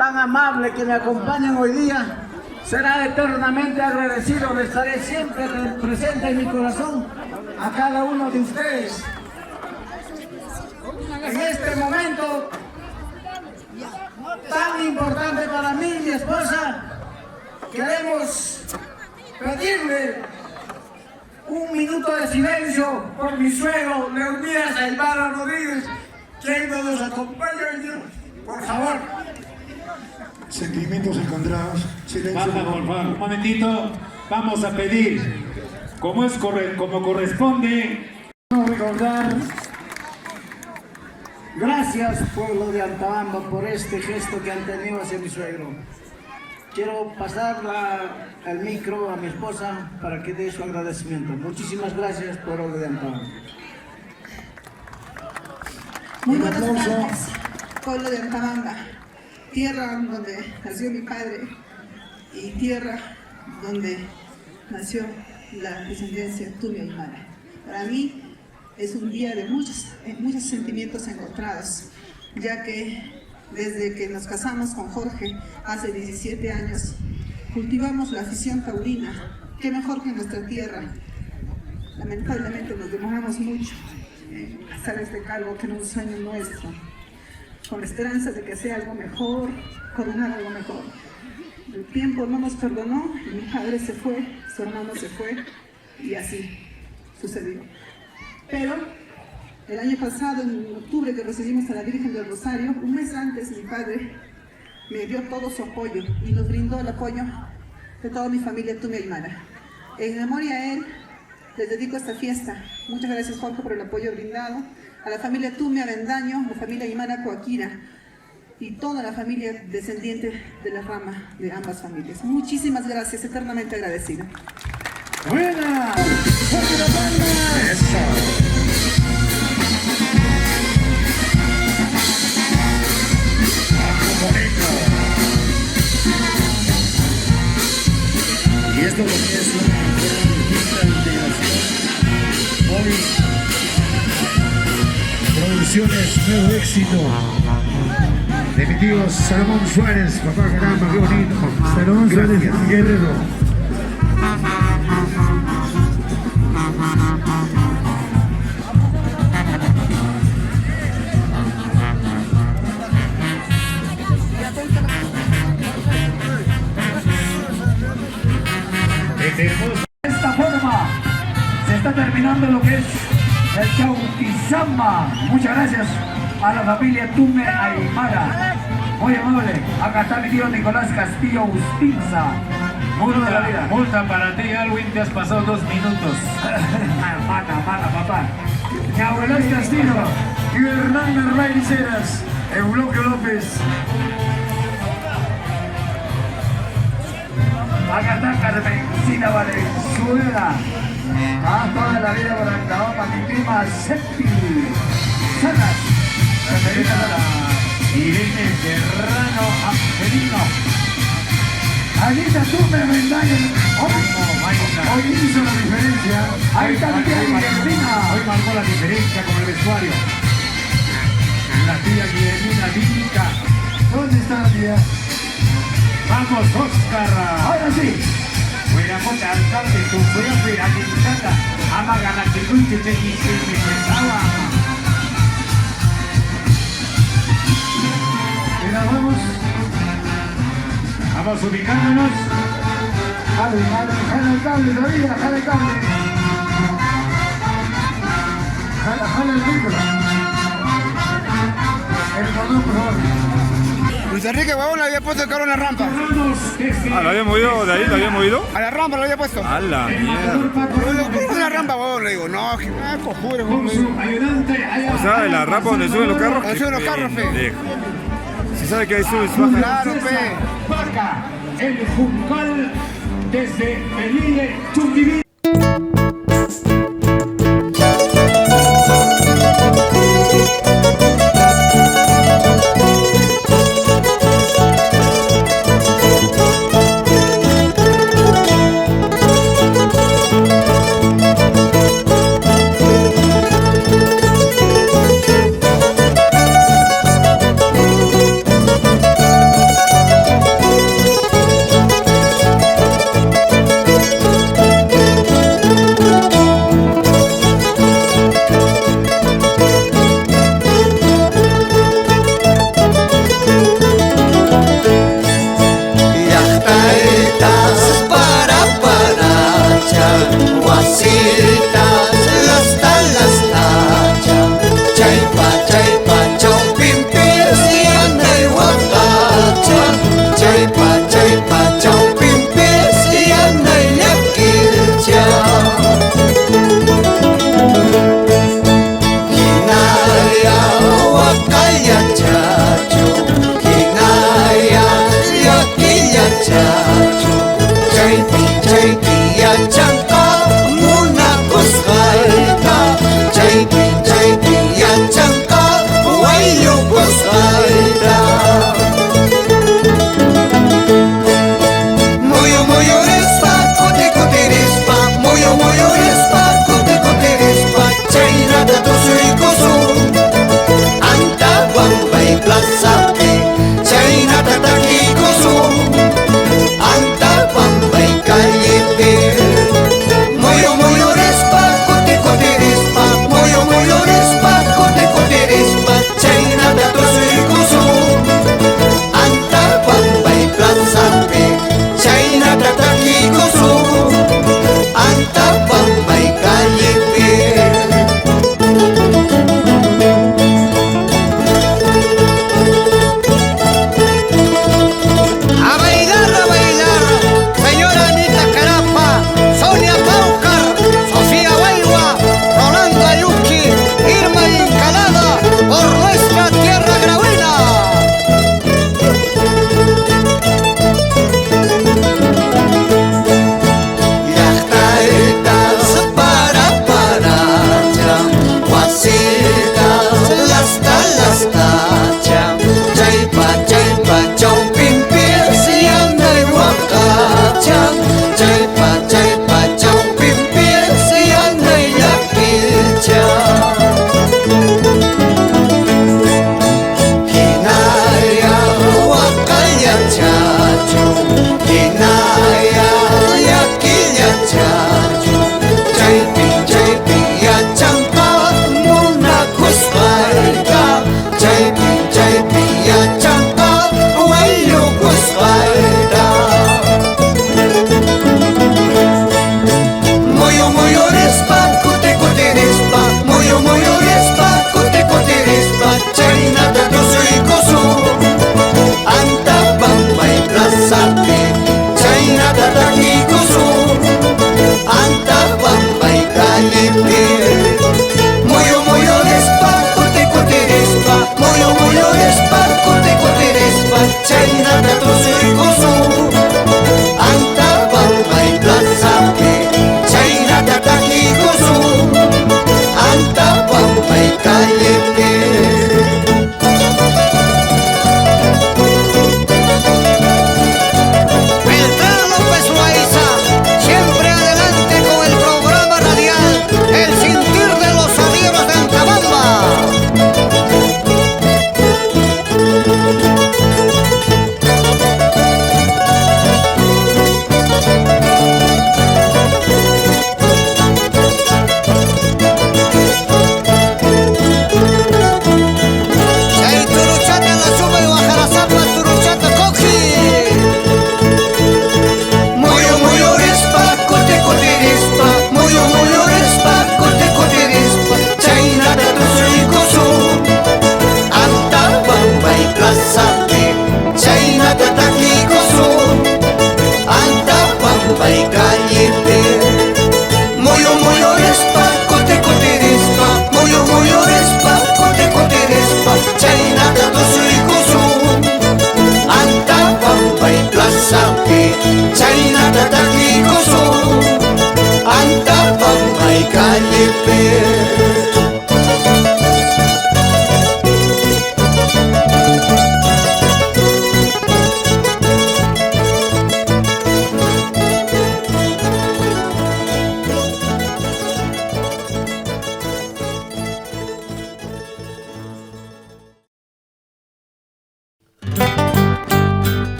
tan amable que me acompañan hoy día. Será eternamente agradecido, le estaré siempre presente en mi corazón a cada uno de ustedes. En este momento tan importante para mí y mi esposa, queremos pedirle un minuto de silencio por mi suegro, Leonidas Aymara Rodríguez, quien nos acompaña hoy día. Por favor. Sentimientos encontrados. Silencio. Basta, por favor, un momentito. Vamos a pedir, como corresponde, Recordar. Gracias, pueblo de Altabamba, por este gesto que han tenido hacia mi suegro. Quiero pasar el micro a mi esposa para que dé su agradecimiento. Muchísimas gracias, pueblo de Altabamba. Muy buenas tardes, pueblo de Altabamba, tierra donde nació mi padre y tierra donde nació la descendencia Tumi Aymara. Para mí es un día de muchos sentimientos encontrados, ya que desde que nos casamos con Jorge hace 17 años, cultivamos la afición taurina. Qué mejor que nuestra tierra. Lamentablemente nos demoramos mucho en hacer este cargo, que era un sueño nuestro, con la esperanza de que sea algo mejor, coronar algo mejor. El tiempo no nos perdonó y mi padre se fue, su hermano se fue y así sucedió. Pero el año pasado, en octubre, que recibimos a la Virgen del Rosario, un mes antes mi padre me dio todo su apoyo y nos brindó el apoyo de toda mi familia Tumi Aymara. En memoria a él, les dedico esta fiesta. Muchas gracias, Jorge, por el apoyo brindado. A la familia Tumi Avendaño, la familia Aymara Coaquira y toda la familia descendiente de la rama de ambas familias. Muchísimas gracias, eternamente agradecida. ¡Buena! Y esto comienza una integración. Hoy, Producciones Nuevo Éxito. De mi tío Salomón Suárez, papá, caramba, qué bonito. Salomón Suárez, Guerrero. De esta forma se está terminando lo que es el Chautizamba. Muchas gracias a la familia Tumi Aymara. Muy amable. Acá está mi tío Nicolás Castillo Ustinza. Multa, de la vida. multa para ti, Alwin, te has pasado 2 minutos. Mana, papá. Mi abuelo Castillo y Hernán Hernández Heras, Eulogio López. Acá está Carmencita Valenzuela. Toda la vida por Altabamba, mi prima Septi Salas. Referida a la Irene Serrano Angelino. Allí está Tumi Avendaño. Hoy hizo la diferencia. Ahí está mi tía Guillermina. Hoy marcó la diferencia con el vestuario. La tía Guillermina Vica. ¿Dónde está la tía? Vamos, Oscar. Ahora sí. Fuera mota alcalde, tu fuera fuera de tu casa. Ama gana que tú te dices que pensaba. Y nos vamos. Vamos ubicándonos. Jala el cable todavía, jala el cable. Jala el micro. El cordón, por favor. Luis Enrique Huevón le había puesto el carro en la rampa. ¿lo había movido de ahí? ¿Lo había movido? A la rampa lo había puesto. A la mierda. Una rampa, huevón, le digo. No, cojure, Con huevón. su ayudante. O sea, de la rampa donde suben los carros. Donde suben los carros, fe. Pendejo. Si sabe que ahí sube su baja. Claro, fe. Vaca, el Juncal desde Melille, Chunquivir.